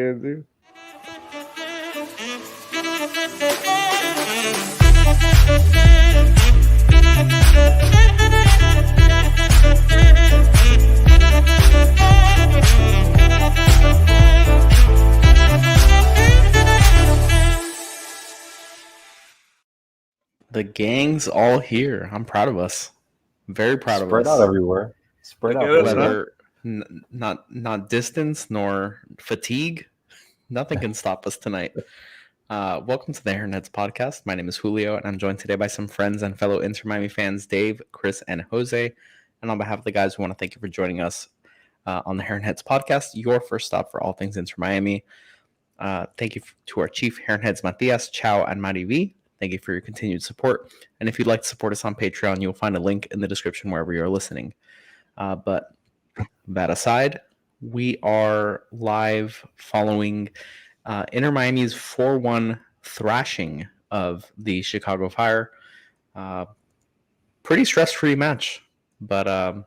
you gonna do? The gang's all here. I'm proud of us. Very proud of us. Spread out everywhere. Spread out. Whether not distance nor fatigue, nothing can stop us tonight. Welcome to the Heron Heads podcast. My name is Julio, and I'm joined today by some friends and fellow Inter Miami fans, Dave, Chris, and Jose. And on behalf of the guys, we want to thank you for joining us on the Heron Heads podcast, your first stop for all things Inter Miami. Thank you to our chief Heron Heads, Matias, Chow, and Mari V. Thank you for your continued support. And if you'd like to support us on Patreon, you'll find a link in the description wherever you're listening. But that aside, we are live following Inter Miami's 4-1 thrashing of the Chicago Fire. Pretty stress-free match. But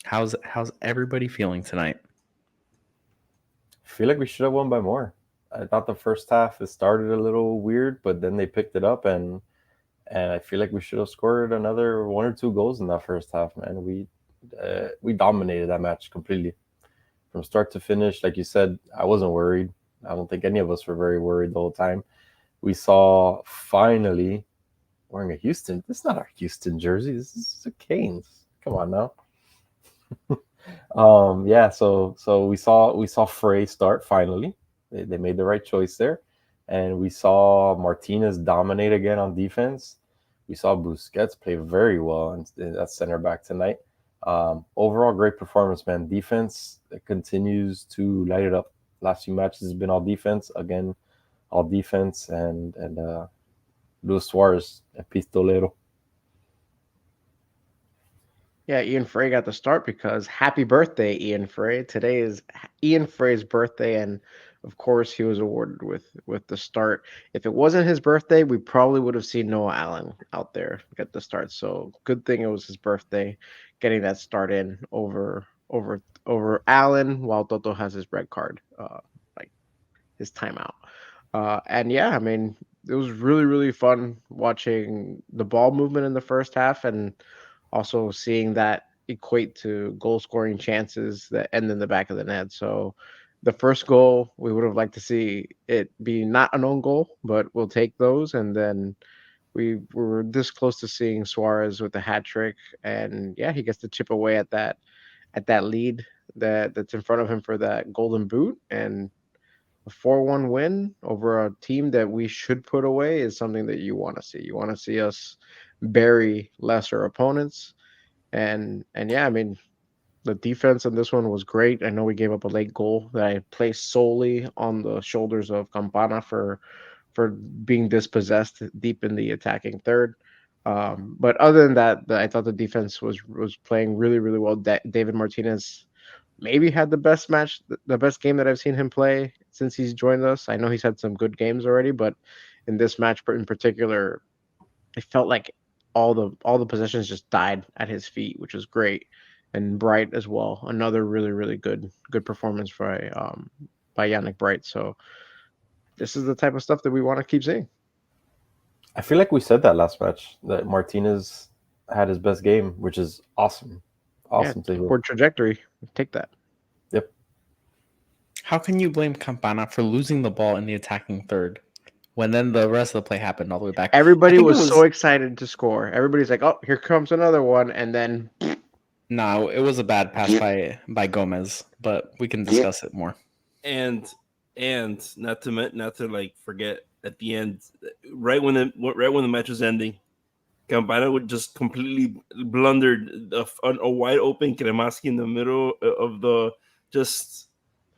how's everybody feeling tonight? I feel like we should have won by more. I thought the first half it started a little weird, but then they picked it up, and I feel like we should have scored another 1 or 2 goals in that first half. Man, we dominated that match completely from start to finish. Like you said, I wasn't worried. I don't think any of us were very worried the whole time. We saw finally wearing a Houston. This is not our Houston jersey. This is the Canes. Come on now. So we saw Frey start finally. They made the right choice there. And we saw Martinez dominate again on defense. We saw Busquets play very well at center back tonight. Overall, great performance, man. Defense continues to light it up. Last few matches has been all defense. Again, all defense. And Luis Suarez, Epistolero. Yeah, Ian Frey got the start because happy birthday, Ian Frey. Today is Ian Frey's birthday, and of course he was awarded with the start. If it wasn't his birthday, we probably would have seen Noah Allen out there get the start. So good thing it was his birthday, getting that start in over Allen while Toto has his red card, like his timeout. And yeah, I mean, it was really, really fun watching the ball movement in the first half and also seeing that equate to goal scoring chances that end in the back of the net. So the first goal, we would have liked to see it be not an own goal, but we'll take those. And then we were this close to seeing Suarez with the hat trick. And yeah, he gets to chip away at that lead that's in front of him for that golden boot. And a 4-1 win over a team that we should put away is something that you want to see. You want to see us bury lesser opponents. And yeah, I mean, the defense on this one was great. I know we gave up a late goal that I placed solely on the shoulders of Campana for being dispossessed deep in the attacking third. But other than that, I thought the defense was playing really, really well. David Martinez maybe had the best game that I've seen him play since he's joined us. I know he's had some good games already, but in this match in particular, it felt like all the possessions just died at his feet, which was great. And Bright as well, another really, really good performance by Yannick Bright. So this is the type of stuff that we want to keep seeing. I feel like we said that last match, that Martinez had his best game, which is awesome. Awesome to hear. For trajectory, take that. Yep. How can you blame Campana for losing the ball in the attacking third when then the rest of the play happened all the way back? Everybody was so excited to score. Everybody's like, oh, here comes another one. And then... No, it was a bad pass by Gomez, but we can discuss it more. And not to like forget at the end, right when the match was ending, Campana would just completely blundered a wide open Kremaski in the middle of just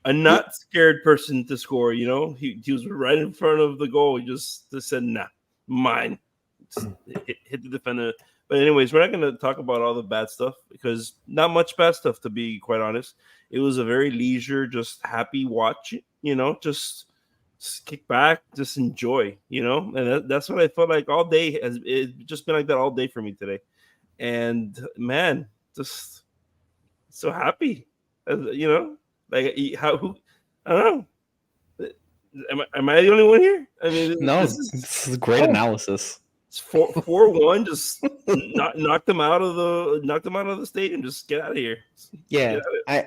a not scared person to score. You know, he was right in front of the goal. He just said, "Nah, mine." Just hit the defender. But anyways, we're not going to talk about all the bad stuff because not much bad stuff, to be quite honest. It was a very leisure, just happy watch, you know, just kick back, just enjoy, you know. And that's what I felt like all day. It's just been like that all day for me today. And, man, just so happy, you know. Like, I don't know. Am I the only one here? I mean, No, this this is great Oh. analysis. is 4-1. Just knock them out of the stadium. Just get out of here. Yeah, Get out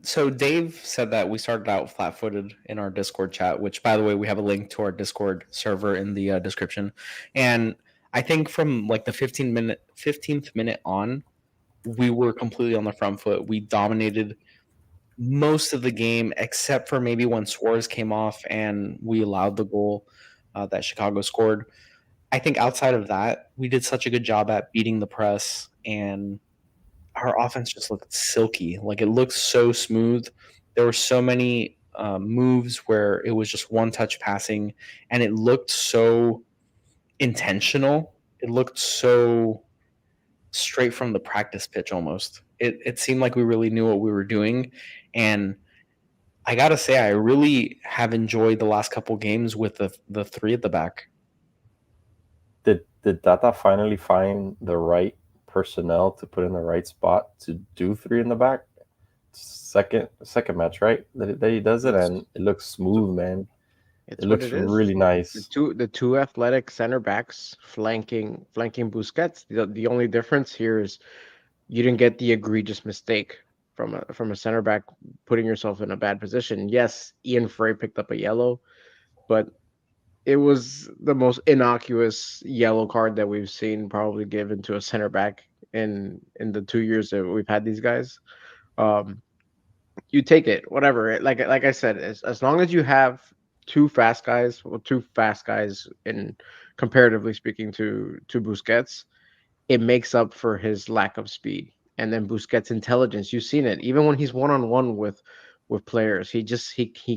so Dave said that we started out flat-footed in our Discord chat, which, by the way, we have a link to our Discord server in the description. And I think from like the 15th minute on, we were completely on the front foot. We dominated most of the game, except for maybe when Suarez came off and we allowed the goal that Chicago scored. I think outside of that, we did such a good job at beating the press, and our offense just looked silky. Like it looked so smooth. There were so many moves where it was just one touch passing, and it looked so intentional. It looked so straight from the practice pitch almost. It seemed like we really knew what we were doing. And I gotta say, I really have enjoyed the last couple games with the three at the back. Did Tata finally find the right personnel to put in the right spot to do three in the back? Second match, right? That he does it, It's and it looks smooth, man. It it's what looks it is. really nice. The two athletic center backs flanking Busquets. The only difference here is you didn't get the egregious mistake from a center back putting yourself in a bad position. Yes, Ian Frey picked up a yellow, but it was the most innocuous yellow card that we've seen probably given to a center back in the 2 years that we've had these guys. Um, you take it, whatever. Like I said, as long as you have two fast guys in comparatively speaking to Busquets, it makes up for his lack of speed. And then Busquets' intelligence, you've seen it. Even when he's one on one with players, he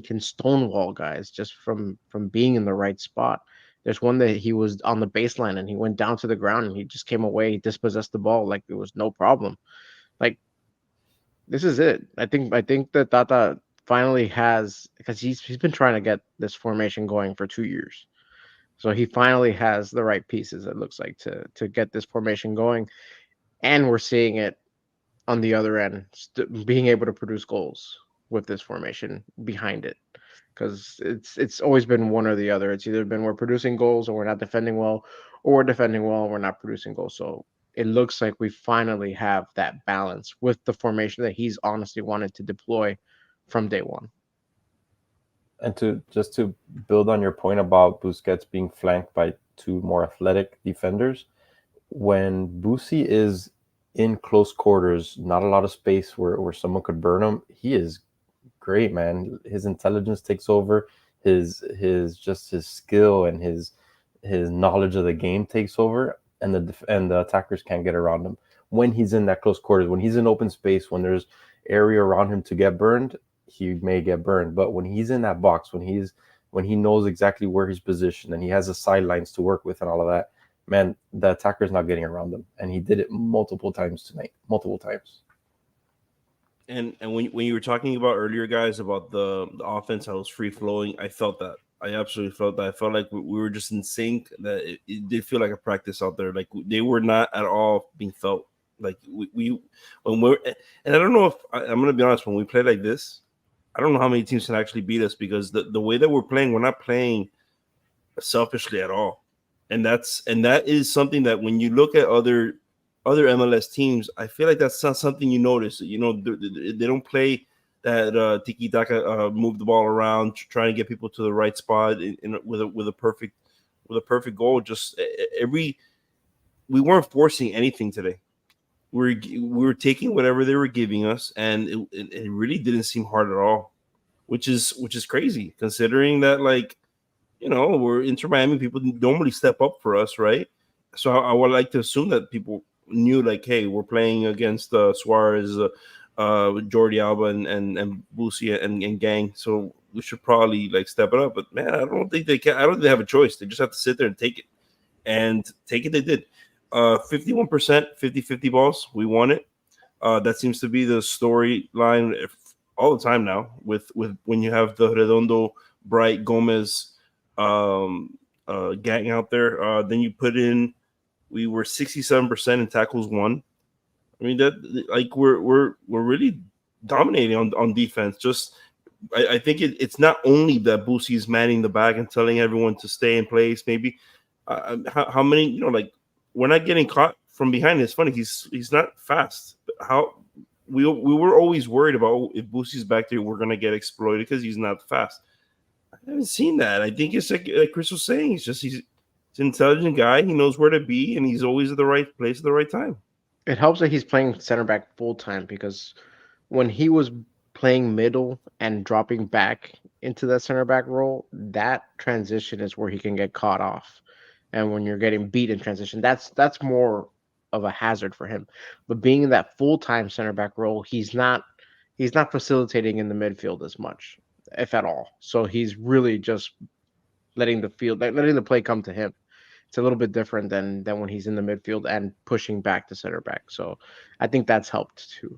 can stonewall guys just from being in the right spot. There's one that he was on the baseline and he went down to the ground and he just came away, he dispossessed the ball like it was no problem. Like this is it. I think that Tata finally has because he's been trying to get this formation going for 2 years. So he finally has the right pieces, it looks like, to get this formation going. And we're seeing it on the other end, being able to produce goals with this formation behind it. Because it's always been one or the other. It's either been we're producing goals or we're not defending well, or we're defending well and we're not producing goals. So it looks like we finally have that balance with the formation that he's honestly wanted to deploy from day one. And to build on your point about Busquets being flanked by two more athletic defenders, when Busi is in close quarters, not a lot of space where someone could burn him, he is great, man. His intelligence takes over, his skill and his knowledge of the game takes over, and the attackers can't get around him. When he's in that close quarters, when he's in open space, when there's area around him to get burned, he may get burned. But when he's in that box, when he knows exactly where he's positioned and he has the sidelines to work with and all of that, man, the attacker's not getting around him. And he did it multiple times tonight. Multiple times. And when you were talking about earlier, guys, about the offense, how it was free flowing, I felt that. I absolutely felt that. I felt like we were just in sync. That it did feel like a practice out there. Like they were not at all being felt. Like we when we're, and I don't know if I'm gonna be honest. When we play like this, I don't know how many teams can actually beat us because the way that we're playing, we're not playing selfishly at all. And that is something that when you look at other MLS teams, I feel like that's not something you notice. You know, they don't play that tiki taka, move the ball around, trying to get people to the right spot with a perfect goal. Just we weren't forcing anything today. We were taking whatever they were giving us, and it really didn't seem hard at all, which is crazy considering that, like, you know, we're Inter Miami. People normally step up for us, right? So I would like to assume that people knew, like, hey, we're playing against Suarez, Jordi Alba, and Busi and gang. So we should probably like step it up. But man, I don't think they can. I don't think they have a choice. They just have to sit there and take it. And take it they did. 51%, 50-50 balls. We won it. That seems to be the storyline all the time now with when you have the Redondo, Bright, Gomez gang out there. Then you put in, we were 67% in tackles won. I mean, that like we're really dominating on defense. Just I think it's not only that Boosie's manning the back and telling everyone to stay in place. Maybe how many, like, we're not getting caught from behind. It's funny, he's not fast. How we were always worried about if Boosie's back there, we're gonna get exploited because he's not fast. I haven't seen that. I think it's like Chris was saying. He's an intelligent guy. He knows where to be, and he's always at the right place at the right time. It helps that he's playing center back full time because when he was playing middle and dropping back into that center back role, that transition is where he can get caught off. And when you're getting beat in transition, that's more of a hazard for him. But being in that full time center back role, he's not facilitating in the midfield as much, if at all. So he's really just letting the play come to him. It's a little bit different than when he's in the midfield and pushing back the center back. So I think that's helped too.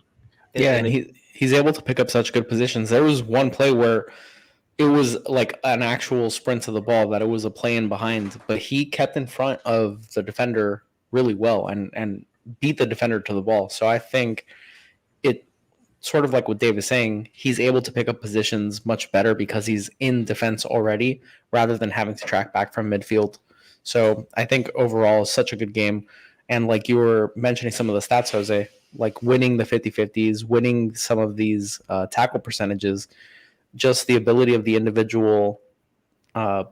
Yeah, and he's able to pick up such good positions. There was one play where it was like an actual sprint to the ball, that it was a play in behind, but he kept in front of the defender really well and beat the defender to the ball. So I think it sort of like what Dave is saying, he's able to pick up positions much better because he's in defense already rather than having to track back from midfield. So I think overall it's such a good game. And like you were mentioning some of the stats, Jose, like winning the 50-50s, winning some of these tackle percentages, just the ability of the individual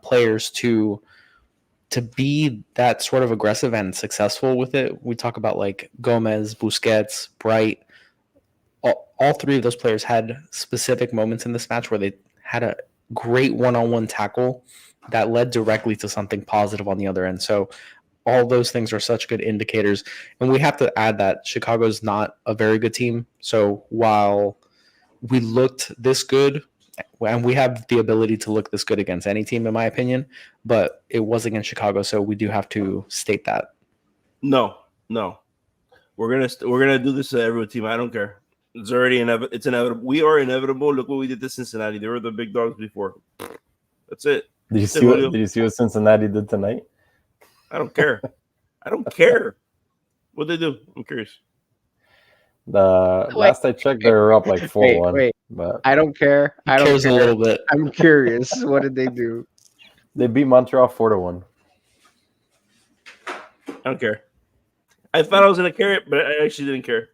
players to be that sort of aggressive and successful with it. We talk about like Gomez, Busquets, Bright. All three of those players had specific moments in this match where they had a great one-on-one tackle that led directly to something positive on the other end. So all those things are such good indicators. And we have to add that Chicago's not a very good team. So while we looked this good, and we have the ability to look this good against any team, in my opinion, but it was against Chicago, so we do have to state that. No, we're gonna do this to every team. I don't care. It's already inevitable. It's inevitable. We are inevitable. Look what we did to Cincinnati. They were the big dogs before. That's it. Did you see what Cincinnati did tonight? I don't care. I don't care what they do. I'm curious. Last I checked, they were up like 4-1. Wait. But I don't care. I don't Cares care. a little bit. I'm curious. What did they do? they beat Montreal 4-1. I don't care. I thought I was gonna care, but I actually didn't care.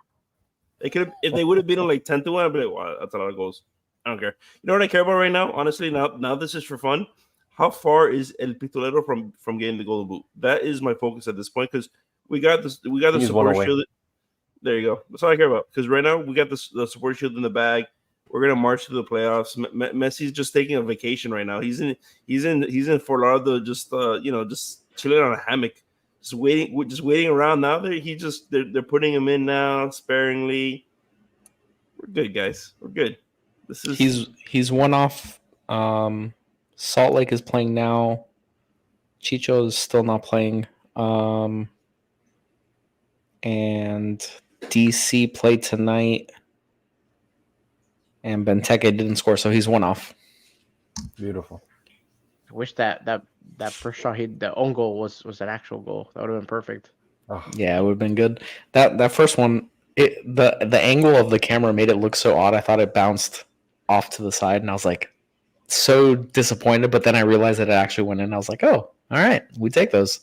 They could have, if they would have beaten like 10-1, I'd be like, wow, that's a lot of goals. I don't care. You know what I care about right now? Honestly, now this is for fun. How far is El Pistolero from getting the golden boot? That is my focus at this point because we got this. We got the He's supporter one away. shield. There you go. That's all I care about. Because right now we got the supporter shield in the bag. We're gonna march to the playoffs. Messi's just taking a vacation right now. He's in Fort Lauderdale, just just chilling on a hammock, just waiting around. Now they're putting him in now sparingly. We're good, guys. We're good. This is He's one off. Salt Lake is playing now. Chicho is still not playing. And DC played tonight. And Benteke didn't score, so he's one off. Beautiful. I wish that first shot, the own goal was an actual goal. That would have been perfect. Oh, Yeah, it would have been good. That first one, the angle of the camera made it look so odd. I thought it bounced off to the side, and I was like so disappointed. But then I realized that it actually went in. I was like, oh, all right, we take those.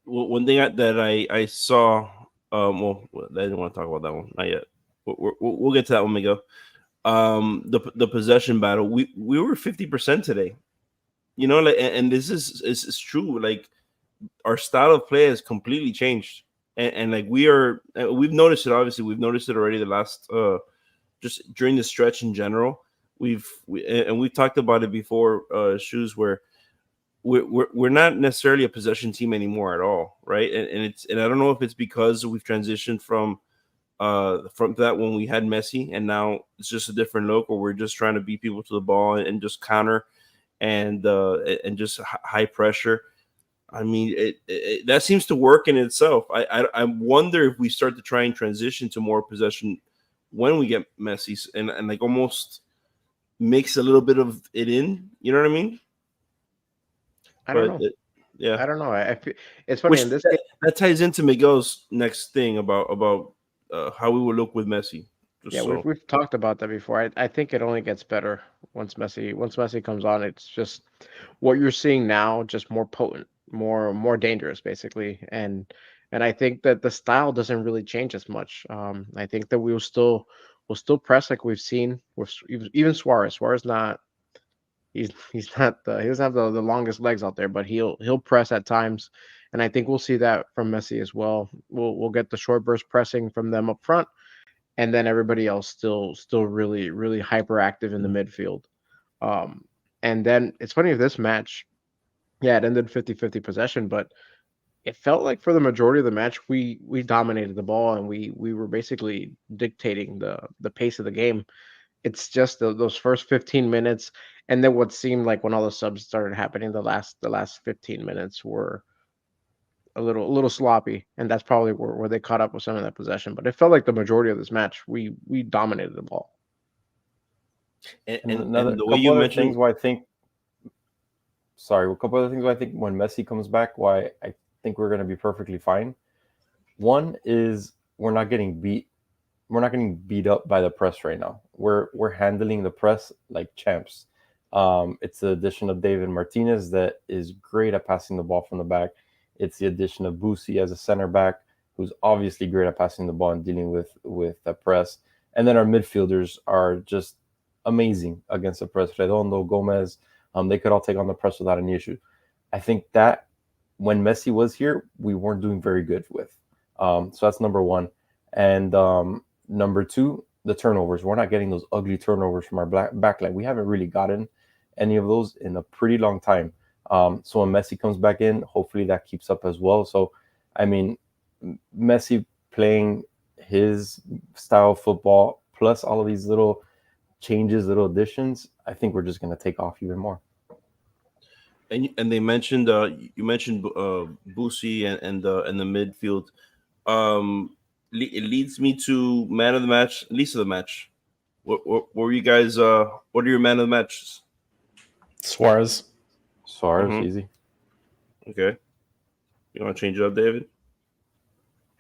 one thing that I saw. I didn't want to talk about that one. Not yet. We'll get to that when we go. The possession battle. We were 50% today. And this is true. Like our style of play has completely changed, and like we've noticed it. Obviously, we've noticed it already. The last just during the stretch in general, we've talked about it before. Shoes where we're not necessarily a possession team anymore at all, right? And I don't know if it's because we've transitioned from that when we had Messi, and now it's just a different look where we're just trying to beat people to the ball and just counter and just high pressure. I mean, it that seems to work in itself. I wonder if we start to try and transition to more possession when we get Messi and like almost mix a little bit of it in. You know what I mean? I don't know. Yeah, I don't know. I feel, it's funny in this game. That ties into Miguel's next thing about how we will look with Messi. Just Yeah, so. we've talked about that before. I think it only gets better once Messi comes on. It's just what you're seeing now, just more potent, more dangerous, basically. And I think that the style doesn't really change as much. I think that we'll still press like we've seen with even Suarez. Suarez not he's not he doesn't have the longest legs out there, but he'll press at times. And I think we'll see that from Messi as well. We'll get the short burst pressing from them up front, and then everybody else still really hyperactive in the midfield. Um, and then it's funny with this match, yeah, it ended 50-50 possession, but it felt like for the majority of the match we dominated the ball and we were basically dictating the pace of the game. It's just those first 15 minutes, and then what seemed like when all the subs started happening, the last 15 minutes were a little sloppy, and that's probably where they caught up with some of that possession. But it felt like the majority of this match we dominated the ball. And, And and another and the way couple you other mentioned, things why I think sorry, a couple other things why I think when Messi comes back, why I think we're gonna be perfectly fine. One is we're not getting beat up by the press right now. We're handling the press like champs. It's the addition of David Martinez that is great at passing the ball from the back. It's the addition of Busi as a center back, who's obviously great at passing the ball and dealing with the press. And then our midfielders are just amazing against the press. Redondo, Gomez, they could all take on the press without any issue. I think that when Messi was here, we weren't doing very good with. So that's number one. And number two, the turnovers. We're not getting those ugly turnovers from our backline. We haven't really gotten any of those in a pretty long time. So when Messi comes back in, hopefully that keeps up as well. So, I mean, Messi playing his style of football plus all of these little changes, little additions, I think we're just going to take off even more. and they mentioned you mentioned Busi and the midfield. It leads me to man of the match, least of the match. What were you guys? What are your man of the matches? Suarez. Suarez, Mhm. easy. Okay, you want to change it up, David?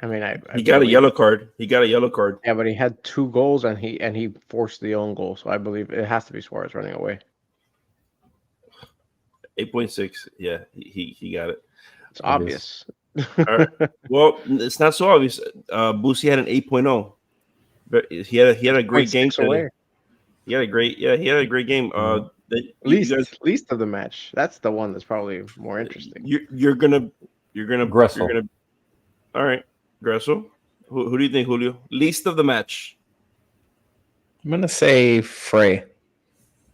I mean, I He got a believe, yellow card. He got a yellow card. yeah, but he had 2 goals and he forced the own goal, so I believe it has to be Suarez running away. 8.6. Yeah, he got it. It's Obvious. obvious. All right. Well, it's not so obvious. Boosie had an 8.0. But he had a great game 6 today. away. He had a great game. You guys, Least of the match. That's the one that's probably more interesting. you're gonna Gressel. all right, Gressel. Who do you think, Julio? Least of the match. I'm gonna say Frey.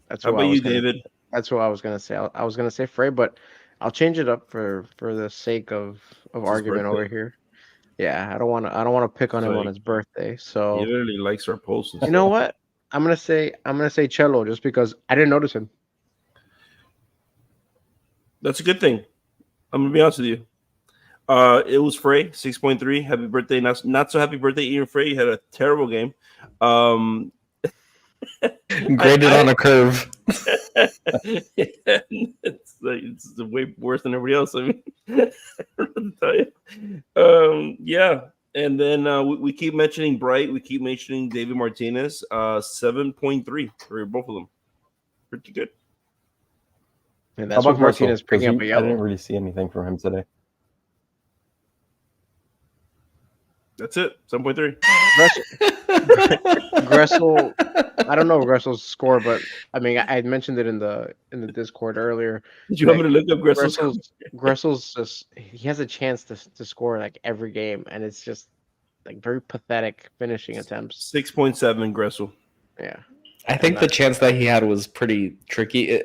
That's How who about I was you, gonna. David? That's what I was gonna say. I was gonna say Frey, but I'll change it up for the sake of It's his argument over birthday. here. Yeah, I don't wanna pick on It's him on like his birthday. he So literally likes our posts and you know stuff. what? I'm gonna say Cello just because I didn't notice him. That's a good thing. I'm gonna be honest with you. It was Frey 6.3. Happy birthday! Not so happy birthday, Ian Frey. You had a terrible game. Um, Graded on a curve. it's way worse than everybody else. I mean, I don't know what to tell you. Yeah, and then we keep mentioning Bright. We keep mentioning David Martinez. 7.3 for both of them. Pretty good. And How that's with about Gressel? Martinez Because picking up a I didn't yellow. really see anything from him today. That's it. 7.3. Gressel, I don't know Gressel's score, but I mean I mentioned it in the Discord earlier Did you want that me to look up Gressel's? Gressel's just he has a chance to score like every game, and it's just like very pathetic finishing attempts. 6.7 Gressel. Yeah, I think the chance that he had was pretty tricky.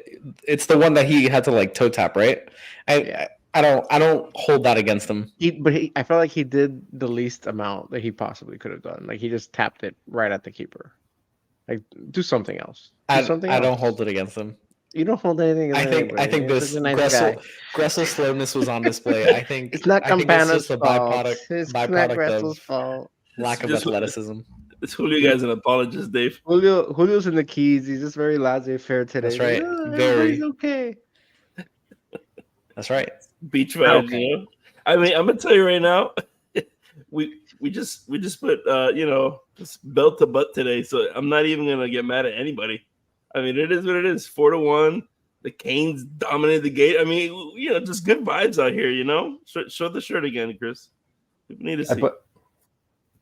It's the one that he had to like toe tap, right? Yeah. I don't hold that against him. I felt like he did the least amount that he possibly could have done. Like he just tapped it right at the keeper. Like do something else. Do something I else. don't hold it against him. You don't hold anything against I anybody. think You're this such a nice guy. Gressel's slowness was on display. It's not I think it's Campana's just a fault. It's not byproduct Gressel's of fault. lack of Just- athleticism. It's Julio guys an apologist, Dave. Julio's in the keys. He's just very laissez-faire today. That's He's like, right. "Oh, Very. everybody's okay. That's right. Beach vibes, Okay. you know. I mean, I'm gonna tell you right now, we just put just belt to butt today, so I'm not even gonna get mad at anybody. I mean, it is what it is. 4-1. The Canes dominated the gate. I mean, just good vibes out here. Show the shirt again, Chris. People need to see.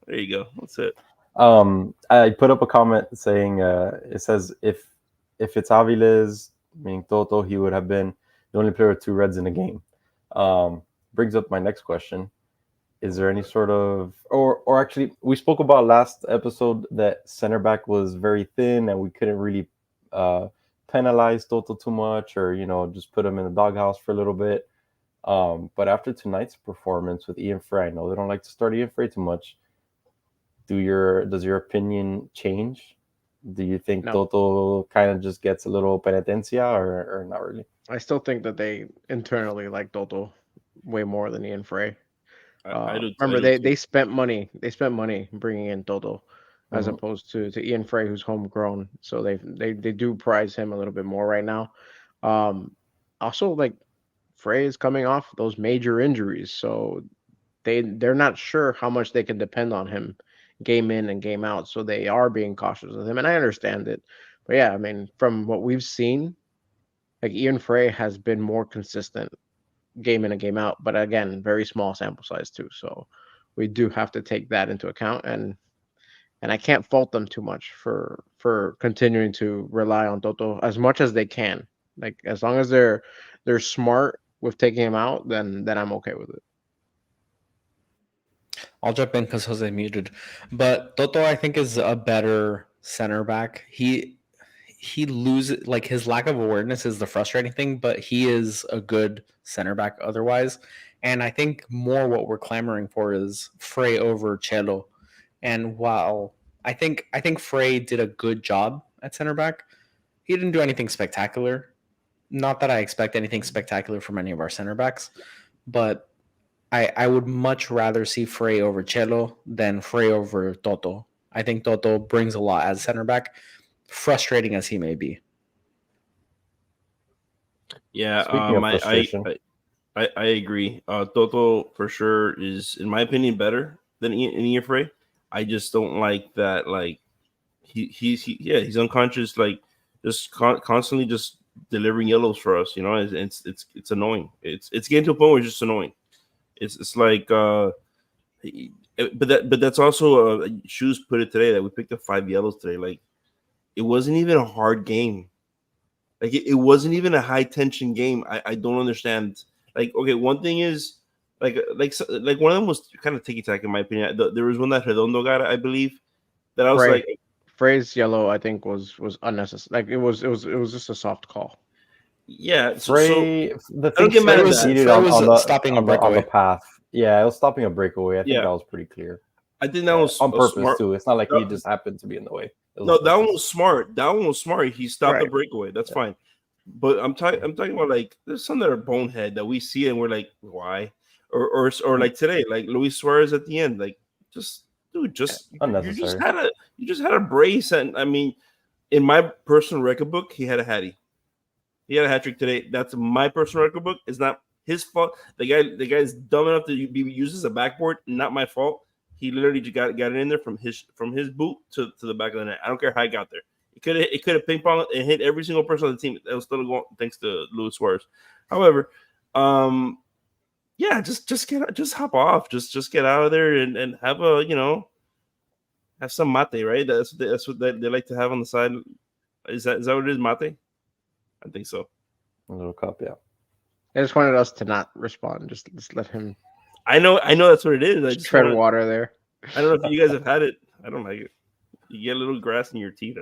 There you go. That's it. I put up a comment saying it says if it's Aviles, meaning Toto, he would have been the only player with 2 reds in the game. Brings up my next question. Is there any sort of or actually we spoke about last episode that center back was very thin and we couldn't really penalize Toto too much or just put him in the doghouse for a little bit. But after tonight's performance with Ian Frey, I know they don't like to start Ian Frey too much. Does your opinion change? Do you think Toto kind of just gets a little penitencia or not really? I still think that they internally like Toto way more than Ian Frey. I do. Remember, they spent money. They spent money bringing in Toto, as opposed to Ian Frey, who's homegrown. So they do prize him a little bit more right now. Also, like Frey is coming off those major injuries, so they're not sure how much they can depend on him game in and game out. So they are being cautious with him, and I understand it. But yeah, I mean, from what we've seen, like Ian Frey has been more consistent game in and game out, but again, very small sample size too. So we do have to take that into account, and I can't fault them too much for continuing to rely on Toto as much as they can. Like as long as they're smart with taking him out, then I'm okay with it. I'll jump in because Jose muted, but Toto I think is a better center back. He loses, like, his lack of awareness is the frustrating thing, but he is a good center back otherwise. And I think more what we're clamoring for is Frey over Cello. And while I think Frey did a good job at center back, he didn't do anything spectacular. Not that I expect anything spectacular from any of our center backs, but I would much rather see Frey over Cello than Frey over Toto. I think Toto brings a lot as center back, frustrating as he may be. Yeah, I agree. Toto for sure is, in my opinion, better than Ian Frey. I just don't like that. Like he's unconscious. Like just constantly just delivering yellows for us. It's annoying. It's getting to a point where it's just annoying. It's like but that's also Shoes put it today that we picked up 5 yellows today. Like it wasn't even a hard game. Like it wasn't even a high tension game. I don't understand. Like, okay, one thing is like one of them was kind of ticky tack in my opinion. There was one that Redondo got, I believe, that I was Frey, like, Frey's yellow I think was unnecessary. Like it was just a soft call. Yeah, Frey, the I don't get mad at that. Frey was stopping a breakaway on the path. Yeah, it was stopping a breakaway. I think that was pretty clear. I think that was on purpose smart. too. It's not like he just happened to be in the way. No, that one was smart. He stopped the breakaway. That's fine. But I'm talking about, like, there's some that are bonehead that we see and we're like, why? Or like today, like Luis Suarez at the end, like you just had a brace, and I mean, in my personal record book, he had a hattie. He had a hat trick today. That's my personal record book. It's not his fault. The guy's dumb enough to be used as a backboard. Not my fault. He literally just got it in there from his boot to the back of the net. I don't care how he got there. It could have ping pong and hit every single person on the team. That was still going thanks to Luis Suarez. However, just hop off. Just get out of there and have have some mate, right? That's what they like to have on the side. Is that what it is, mate? I think so. A little cup, yeah. I just wanted us to not respond. Just let him. I know that's what it is. I just tread water there. I don't know if you guys have had it. I don't like it. You get a little grass in your teeth.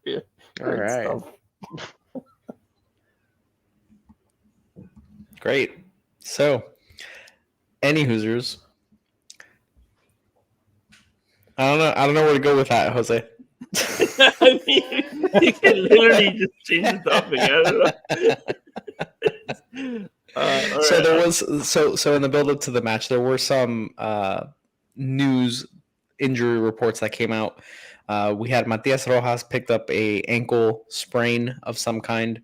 Yeah. All right. Great. So, any Hoosiers? I don't know where to go with that, Jose. I mean, you can literally just change the topic. I don't know. So there was so in the build up to the match, there were some news injury reports that came out. We had Matias Rojas picked up a ankle sprain of some kind.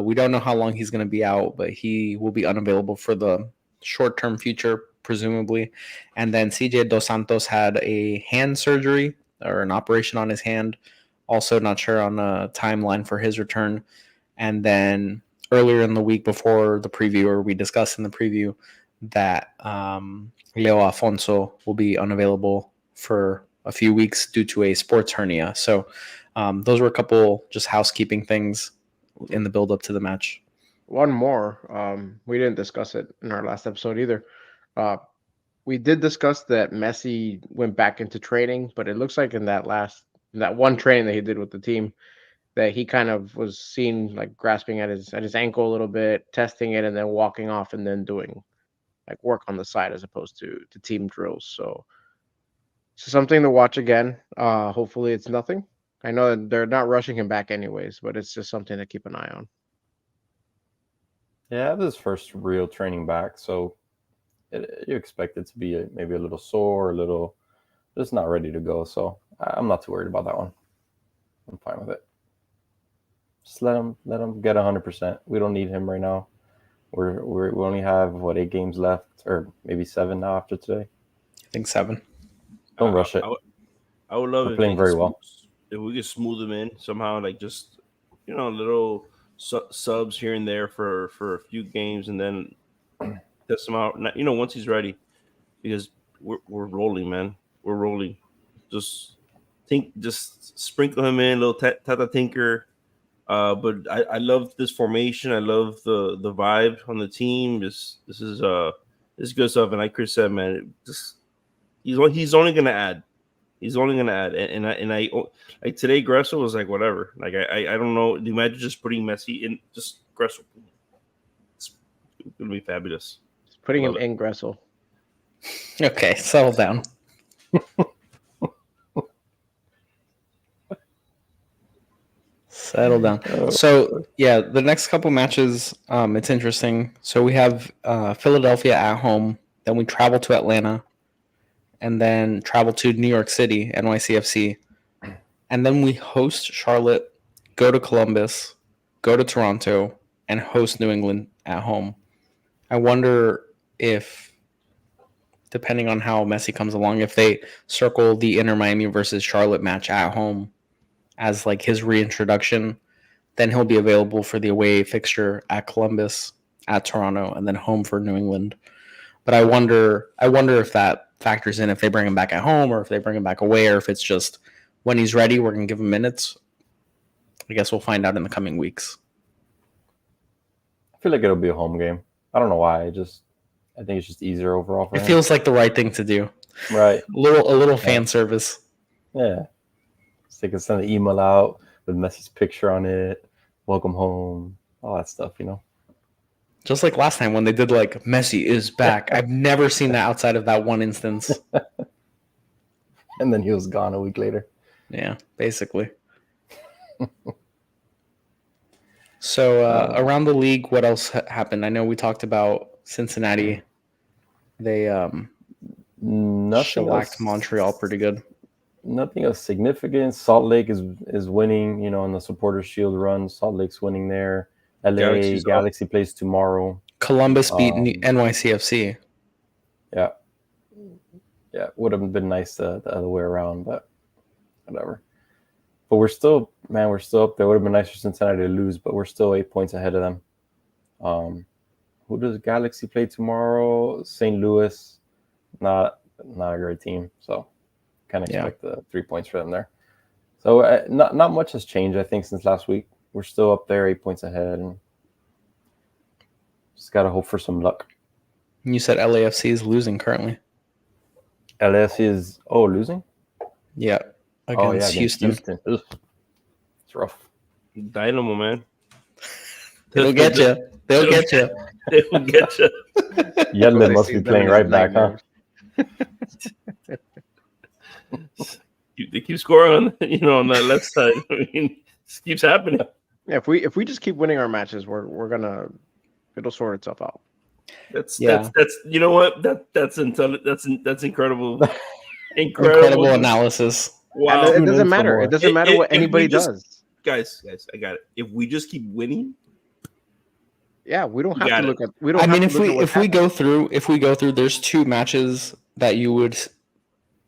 We don't know how long he's going to be out, but he will be unavailable for the short-term future, presumably. And then CJ Dos Santos had a hand surgery or an operation on his hand. Also, not sure on a timeline for his return. And then earlier in the week before the preview, or we discussed in the preview, that Leo Afonso will be unavailable for a few weeks due to a sports hernia. So those were a couple just housekeeping things in the build up to the match. One more. We didn't discuss it in our last episode either. We did discuss that Messi went back into training, but it looks like in that one training that he did with the team, that he kind of was seen like grasping at his ankle a little bit, testing it, and then walking off and then doing like work on the side as opposed to team drills. So something to watch again. Hopefully it's nothing. I know that they're not rushing him back anyways, but it's just something to keep an eye on. Yeah, this is his first real training back, so you expect it to be maybe a little sore, a little just not ready to go. So I'm not too worried about that one. I'm fine with it. Just let him get 100%. We don't need him right now. We only have 8 games left, or maybe 7 now after today. I think 7. Don't rush it. I would love We're playing very well. If we could smooth them in somehow, like just little subs here and there for a few games, and then test him out. Once he's ready, because we're rolling, man. We're rolling. Just sprinkle him in, little Tata Tinker. But I love this formation. I love the vibe on the team. This is good stuff. And like Chris said, man, he's only gonna add. He's only gonna add. And I like today. Gressel was like whatever. Like I don't know. Do you imagine just putting Messi in just Gressel? It's gonna be fabulous. Just putting him in Gressel. Okay, settle down. Settle down. So yeah, the next couple matches, it's interesting. So we have Philadelphia at home, then we travel to Atlanta, and then travel to New York City, NYCFC, and then we host Charlotte, go to Columbus, go to Toronto, and host New England at home. I wonder if, depending on how Messi comes along, if they circle the Inter Miami versus Charlotte match at home as like his reintroduction, then he'll be available for the away fixture at Columbus, at Toronto, and then home for New England. But I wonder if that factors in if they bring him back at home or if they bring him back away, or if it's just when he's ready, we're going to give him minutes. I guess we'll find out in the coming weeks. I feel like it'll be a home game. I don't know why. I think it's just easier overall for him. It feels like the right thing to do. Right. A little fan service. Yeah. So they can send an email out with Messi's picture on it. Welcome home. All that stuff, Just like last time when they did like Messi is back. I've never seen that outside of that one instance. And then he was gone a week later. Yeah, basically. So around the league, what else happened? I know we talked about Cincinnati. They shellacked Montreal pretty good. Nothing of significance. Salt Lake is winning, in the Supporters Shield run. Salt Lake's winning there. LA Galaxy plays tomorrow. Columbus beat NYCFC. Yeah. Yeah, would have been nice the other way around, but whatever. But we're still up there. Would have been nice for Cincinnati to lose, but we're still 8 points ahead of them. Who does Galaxy play tomorrow? St. Louis. Not a great team, so kind of expect the 3 points for them there. So not much has changed, I think, since last week. We're still up there, 8 points ahead, and just gotta hope for some luck. You said LAFC is losing currently. LAFC is losing? Yeah, against Houston. Ugh. It's rough. Dynamo, man. They'll get you. They'll get you. They will get you. Yedlin must be playing right back, huh? They keep scoring on that left side. I mean, it keeps happening. Yeah, if we just keep winning our matches, it'll sort itself out. That's you know what? That's incredible. Incredible analysis. Wow. It doesn't matter. It doesn't matter what anybody does. Guys, I got it. If we just keep winning, Yeah, we don't You have to got it. look at. We don't I have mean, to look at what's if we go happening. through, there's two matches that you would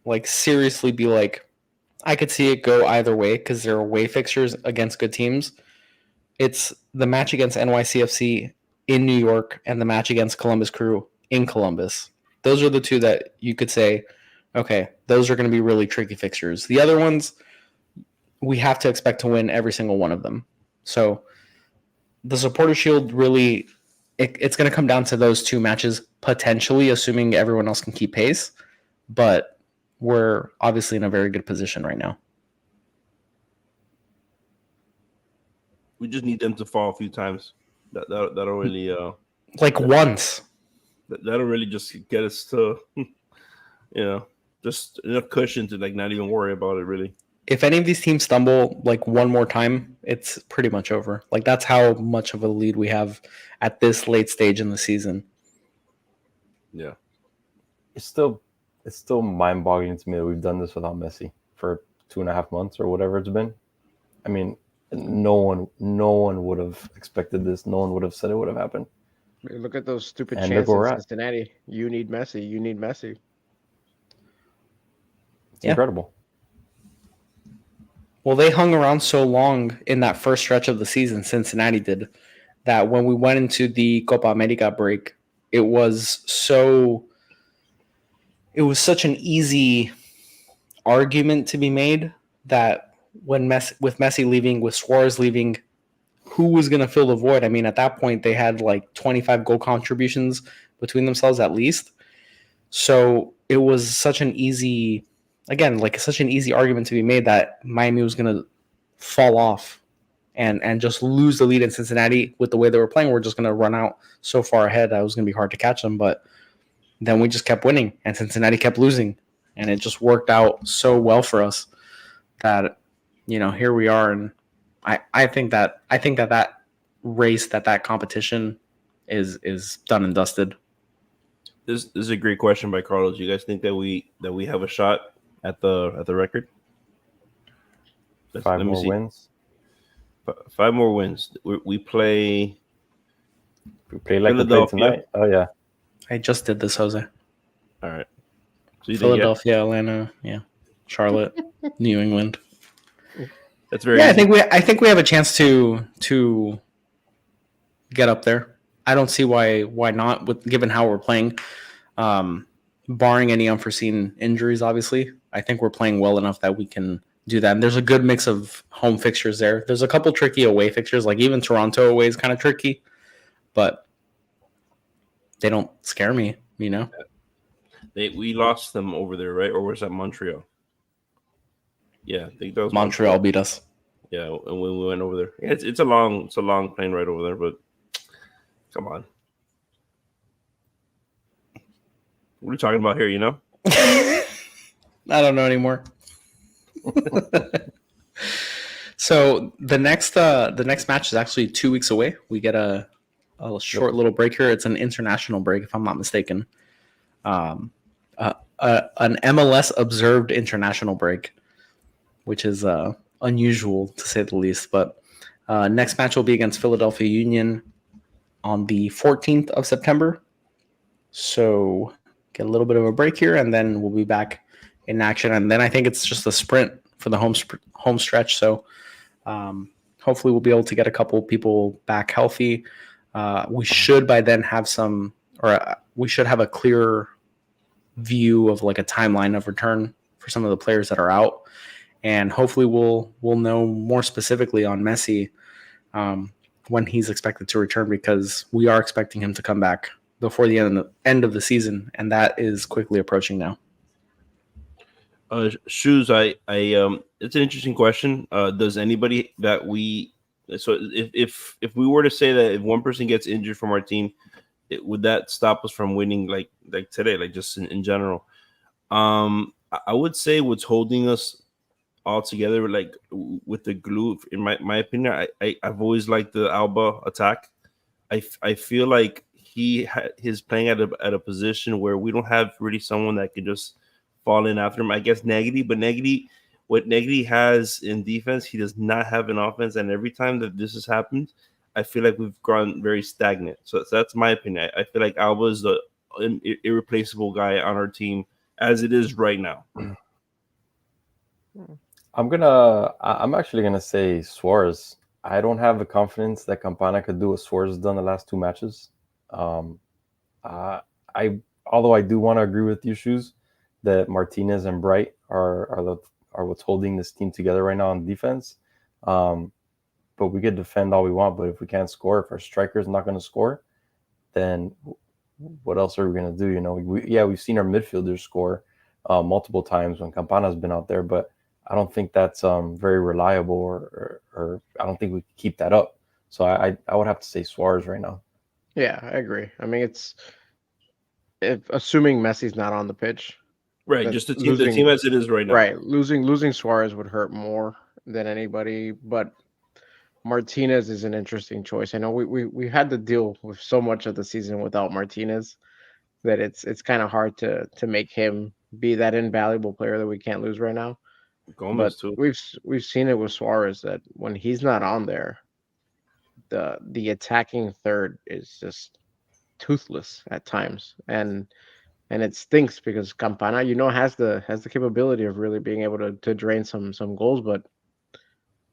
like seriously be like, I could see it go either way because they're away fixtures against good teams. It's the match against NYCFC in New York and the match against Columbus Crew in Columbus. Those are the two that you could say, okay, those are going to be really tricky fixtures. The other ones, we have to expect to win every single one of them. So the Supporter Shield really, it's going to come down to those two matches potentially, assuming everyone else can keep pace. But we're obviously in a very good position right now. We just need them to fall a few times. That'll really Like once. that'll really just get us to just enough cushion to like not even worry about it really. If any of these teams stumble like one more time, it's pretty much over. Like that's how much of a lead we have at this late stage in the season. Yeah. It's still mind-boggling to me that we've done this without Messi for 2.5 months or whatever it's been. I mean, no one would have expected this. No one would have said it would have happened. Look at those stupid And look chants where in we're at. Cincinnati. You need Messi. You need Messi. It's Yeah. incredible. Well, they hung around so long in that first stretch of the season, Cincinnati did, that when we went into the Copa America break, it was such an easy argument to be made that when with Messi leaving, with Suarez leaving, who was going to fill the void? I mean, at that point, they had like 25 goal contributions between themselves at least. So it was such an easy argument to be made that Miami was going to fall off and just lose the lead in Cincinnati with the way they were playing. We're just going to run out so far ahead that it was going to be hard to catch them. But then we just kept winning and Cincinnati kept losing. And it just worked out so well for us that, here we are. And I think that race, that competition is done and dusted. This is a great question by Carlos. You guys think that we have a shot at the record? 5 more wins. 5 more wins. We play. We play like we played tonight. Oh yeah. I just did this, Jose. All right. So Philadelphia, Atlanta, Charlotte, New England. That's very. Yeah, easy. I think we have a chance to get up there. I don't see why not, given how we're playing. Barring any unforeseen injuries, obviously, I think we're playing well enough that we can do that. And there's a good mix of home fixtures there. There's a couple tricky away fixtures, like even Toronto away is kind of tricky, but they don't scare me, We lost them over there, right? Or was that Montreal? Yeah, I think that was Montreal beat us. Yeah, and when we went over there, it's a long plane ride over there, but come on. What are you talking about here, I don't know anymore. So the next match is actually 2 weeks away. We get a short little break here. It's an international break, if I'm not mistaken. An MLS observed international break, which is unusual to say the least. But next match will be against Philadelphia Union on the 14th of September. So get a little bit of a break here, and then we'll be back in action. And then I think it's just a sprint for the home stretch. So hopefully we'll be able to get a couple people back healthy. We should by then have we should have a clearer view of like a timeline of return for some of the players that are out. And hopefully we'll know more specifically on Messi when he's expected to return, because we are expecting him to come back before the end of the season, and that is quickly approaching now. Shoes, it's an interesting question. Does anybody that if we were to say that if one person gets injured from our team, would that stop us from winning like today, like just in general? I would say what's holding us all together, like with the glue, in my opinion, I've always liked the Alba attack. I feel like he's playing at a position where we don't have really someone that can just fall in after him. I guess Nagy, but what Nagy has in defense, he does not have in offense. And every time that this has happened, I feel like we've gone very stagnant. So that's my opinion. I feel like Alba is an irreplaceable guy on our team as it is right now. I'm actually gonna say Suarez. I don't have the confidence that Campana could do what Suarez has done the last 2 matches. Um, I although I do want to agree with you, Shoes, that Martinez and Bright are what's holding this team together right now on defense. But we could defend all we want, but if we can't score, if our striker's not going to score, then what else are we going to do? We've seen our midfielders score multiple times when Campana's been out there, but I don't think that's very reliable, or I don't think we can keep that up. So I would have to say Suarez right now. Yeah, I agree. I mean, assuming Messi's not on the pitch, Right, just the team as it is right now. Right, losing Suarez would hurt more than anybody, but Martinez is an interesting choice. I know we had to deal with so much of the season without Martinez that it's kind of hard to make him be that invaluable player that we can't lose right now. Gomez But too. we've seen it with Suarez that when he's not on there, the attacking third is just toothless at times, and it stinks because Campana, has the capability of really being able to drain some goals, but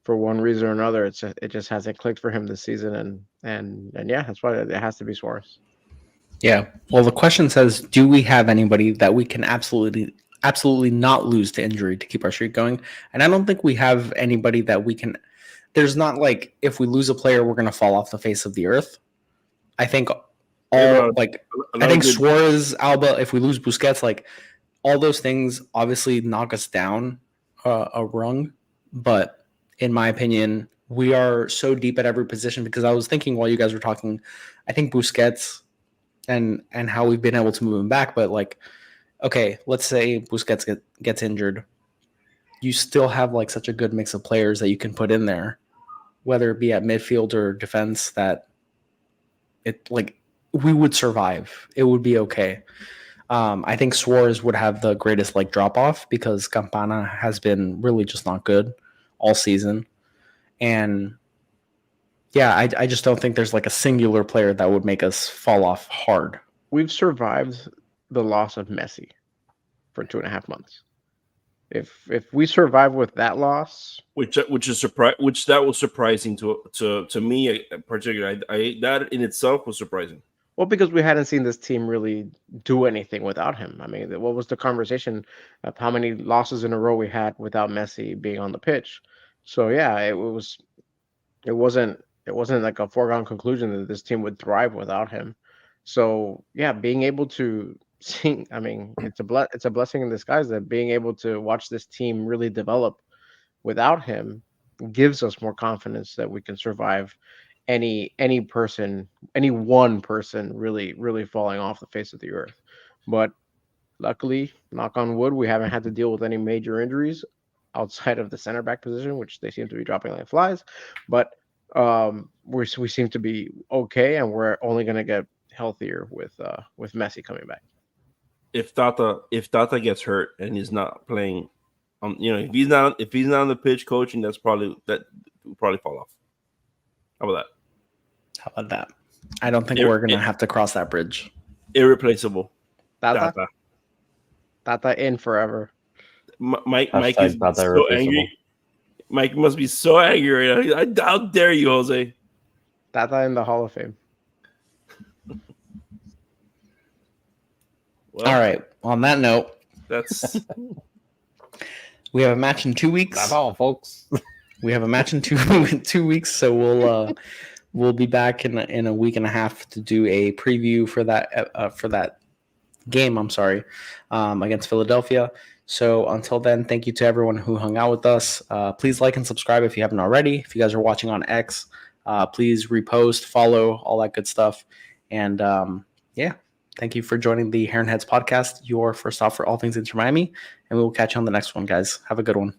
for one reason or another, it just hasn't clicked for him this season, and yeah, that's why it has to be Suarez. Yeah. Well, the question says, do we have anybody that we can absolutely not lose to injury to keep our streak going? And I don't think we have anybody that we can. There's not like if we lose a player, we're going to fall off the face of the earth. I think Suarez, Alba, if we lose Busquets, like all those things obviously knock us down a rung. But in my opinion, we are so deep at every position because I was thinking while you guys were talking, I think Busquets and how we've been able to move him back. But like, okay, let's say Busquets gets injured. You still have like such a good mix of players that you can put in there, whether it be at midfield or defense, that it like we would survive. It would be okay. I think Suarez would have the greatest like drop off because Campana has been really just not good all season. And yeah, I just don't think there's like a singular player that would make us fall off hard. We've survived the loss of Messi for 2.5 months. If we survive with that loss, which that was surprising to me particularly. I that in itself was surprising. Well, because we hadn't seen this team really do anything without him. I mean, what was the conversation of how many losses in a row we had without Messi being on the pitch? So yeah, it wasn't like a foregone conclusion that this team would thrive without him. So yeah, being able to see, I mean, it's a blessing in disguise that being able to watch this team really develop without him gives us more confidence that we can survive any one person really falling off the face of the earth. But luckily, knock on wood, we haven't had to deal with any major injuries outside of the center back position, which they seem to be dropping like flies. But we seem to be okay, and we're only going to get healthier with Messi coming back. If Tata gets hurt and he's not playing, if he's not on the pitch coaching, that will probably fall off. How about that? I don't think we're gonna have to cross that bridge. Irreplaceable. Tata in forever. Mike is so angry. Mike must be so angry right now. How dare you, Jose? Tata in the Hall of Fame. Well, all right. On that note, we have a match in 2 weeks. That's all, folks. We have a match in 2 weeks, so we'll be back in a week and a half to do a preview for that game. I'm sorry, against Philadelphia. So until then, thank you to everyone who hung out with us. Please like and subscribe if you haven't already. If you guys are watching on X, please repost, follow, all that good stuff. And thank you for joining the Heron Heads podcast, your first stop for all things Inter Miami. And we will catch you on the next one, guys. Have a good one.